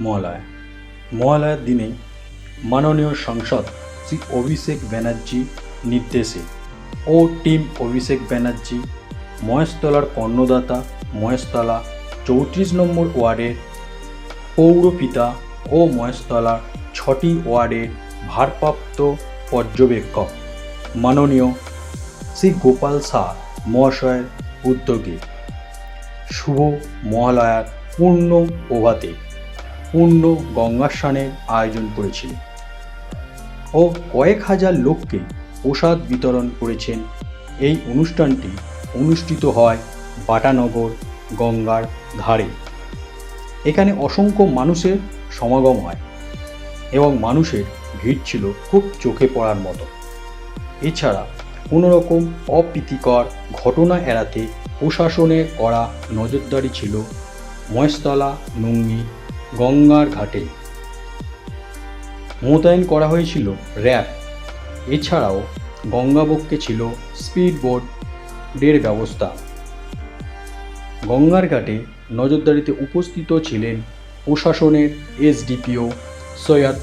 মহালয়া মহালয়ার দিনে মাননীয় সাংসদ শ্রী অভিষেক ব্যানার্জি নির্দেশে ও টিম অভিষেক ব্যানার্জি মহেশতলার কর্ণদাতা মহেশতলা 34 নম্বর ওয়ার্ডের পৌরপিতা ও মহেশতলার 6টি ওয়ার্ডের ভারপ্রাপ্ত পর্যবেক্ষক মাননীয় শ্রী গোপাল শাহ মহাশয়ের উদ্যোগে শুভ মহালয়ার পূর্ণ প্রভাতে পূর্ণ গঙ্গা স্নানের আয়োজন করেছিলেন ও কয়েক হাজার লোককে প্রসাদ বিতরণ করেছেন। এই অনুষ্ঠানটি অনুষ্ঠিত হয় বাটানগর গঙ্গার ধারে। এখানে অসংখ্য মানুষের সমাগম হয় এবং মানুষের ভিড় ছিল খুব চোখে পড়ার মতো। এছাড়া কোনো রকম অপ্রীতিকর ঘটনা এড়াতে প্রশাসনের কড়া নজরদারি ছিল মহেশতলা নুঙ্গি গঙ্গার ঘাটে। মোতায়েন করা হয়েছিল র্যাব। এছাড়াও গঙ্গাবক্ষে ছিল স্পিড বোটের ব্যবস্থা। গঙ্গার ঘাটে নজরদারিতে উপস্থিত ছিলেন প্রশাসনের এসডিপিও সৈয়দ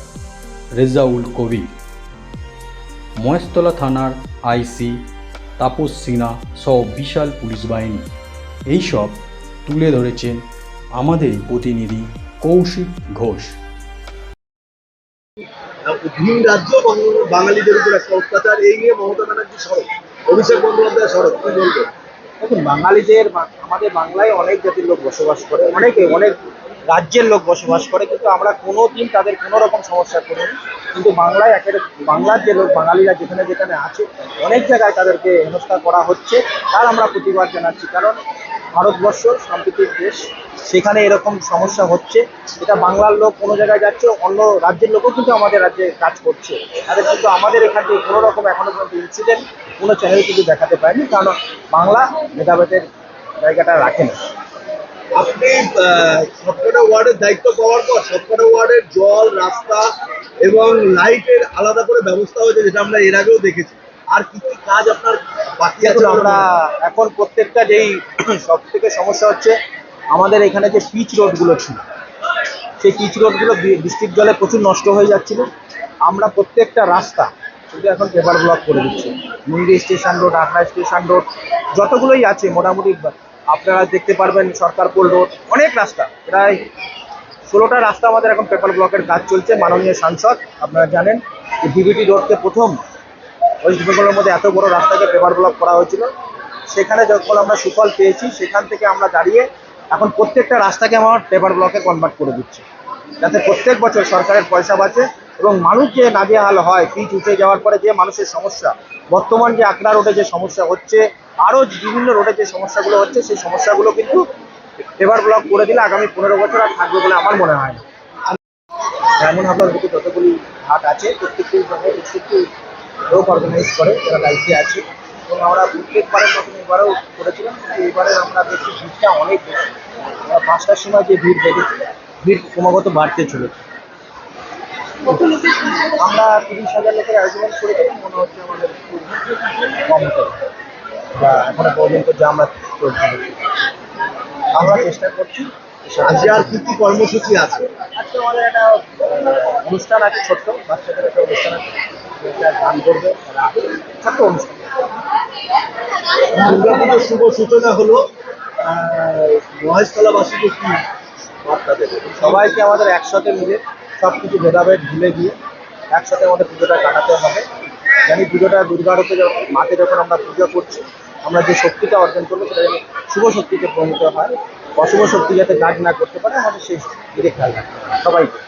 রেজাউল কবির, মহেশতলা থানার আইসি তাপস সিনহা সহ বিশাল পুলিশ বাহিনী। এইসব তুলে ধরেছেন আমাদের প্রতিনিধি কৌশিক ঘোষ। ভিন রাজ্য বাঙালিদের উপর একটা অত্যাচার, এই নিয়ে মমতা ব্যানার্জি সরব, অভিষেক বন্দ্যোপাধ্যায় সরব, কি বলবেন? দেখুন, বাঙালিদের আমাদের বাংলায় অনেক জাতির লোক বসবাস করে, অনেক রাজ্যের লোক বসবাস করে, কিন্তু আমরা কোনো দিন তাদের কোনো রকম সমস্যা করিনি। কিন্তু বাংলায় বাংলার যে লোক বাঙালিরা যেখানে যেখানে আছে অনেক জায়গায় তাদেরকে হেনস্থা করা হচ্ছে, তার আমরা প্রতিবাদ জানাচ্ছি। কারণ ভারতবর্ষ সাম্প্রতিক দেশ, সেখানে এরকম সমস্যা হচ্ছে। এটা বাংলার লোক কোনো জায়গায় যাচ্ছে, অন্য রাজ্যের লোকও কিন্তু আমাদের রাজ্যে কাজ করছে, তাদের কিন্তু আমাদের এখান থেকে কোনো রকম এখনো পর্যন্ত ইনসিডেন্ট কোনো চ্যানেল কিন্তু দেখাতে পারেনি, কারণ বাংলা ভেদাভেদের জায়গাটা রাখে না। আপনি সবকটা ওয়ার্ডের দায়িত্ব পাওয়ার পর সবকটা ওয়ার্ডের জল, রাস্তা এবং লাইটের আলাদা করে ব্যবস্থা হয়েছে, যেটা আমরা এর আগেও দেখেছি। আর কি কি কাজ আপনার বাকি আছে? আমরা এখন প্রত্যেকটা যেই সব থেকে সমস্যা হচ্ছে, আমাদের এখানে যে পিচ রোডগুলো ছিল, সেই পিচ রোডগুলো বৃষ্টির জলে প্রচুর নষ্ট হয়ে যাচ্ছিল। আমরা প্রত্যেকটা রাস্তা কিন্তু এখন পেপার ব্লক করে দিচ্ছি। মুন্ডি স্টেশন রোড, আখড়া স্টেশন রোড, যতগুলোই আছে মোটামুটি আপনারা দেখতে পারবেন, সরকারপুর রোড, অনেক রাস্তা, প্রায় 16টা রাস্তা আমাদের এখন পেপার ব্লকের কাজ চলছে। মাননীয় সাংসদ আপনারা জানেন যে ডিবিটি রোডকে প্রথম ওয়েস্ট বেঙ্গলের মধ্যে এত বড় রাস্তাকে পেপার ব্লক করা হয়েছিল, সেখানে যখন আমরা সুফল পেয়েছি, সেখান থেকে আমরা দাঁড়িয়ে এখন প্রত্যেকটা রাস্তাকে আমার পেপার ব্লকে কনভার্ট করে দিচ্ছি, যাতে প্রত্যেক বছর সরকারের পয়সা বাঁচে এবং মানুষ যে নাজেহাল হয় পিচ উঠে যাওয়ার পরে যে মানুষের সমস্যা, বর্তমান যে আকড়া রোডে যে সমস্যা হচ্ছে, আরও বিভিন্ন রোডে যে সমস্যাগুলো হচ্ছে, সেই সমস্যাগুলো কিন্তু পেপার ব্লক করে দিলে আগামী 15 বছর আর থাকবে বলে আমার মনে হয় না। এমন আপনার বুকে যতগুলি ঘাট আছে, প্রত্যেকটি জায়গায় প্রত্যেকটি লোক অর্গানাইজ করে, যারা দায়িত্বে আছে, এবং আমরা প্রত্যেকবারের মতন এবারেও করেছিলাম। কিন্তু এবারে আমরা দেখছি ভিড়টা অনেক বেশি। আমরা 5টার সময় যে ভিড় দেখেছি, ভিড় ক্রমাগত বাড়তে চলেছে। আমরা 30,000 লোকের অ্যারেঞ্জমেন্ট করেছিলাম, মনে হচ্ছে আমাদের কম হবে, বা এখনো পর্যন্ত যে আমরা চলছি আমরা চেষ্টা করছি। আজকে আর কি কি কর্মসূচি আছে? আজকে আমাদের একটা অনুষ্ঠান আছে, ছোট্ট বাচ্চাদের একটা অনুষ্ঠান আছে, গান করবে, ছোট্ট অনুষ্ঠান। দুর্গাপুজোর শুভ সূচনা হলো, মহেশতলাবাসীকে কি বার্তা দেবে? সবাইকে আমাদের একসাথে মিলে সব কিছু ভেদাভেদ ভুলে গিয়ে একসাথে আমাদের পুজোটা কাটাতে হবে। জানি পুজোটা দুর্গারূপে মাকে যখন আমরা পুজো করছি, আমরা যে শক্তিটা অর্জন করবো সেটা যেন শুভ শক্তিতে পরিণত হয়, অশুভ শক্তি যাতে কাজ না করতে পারে, আমাদের সেই দিকে খেয়াল রাখতে হবে সবাইকে।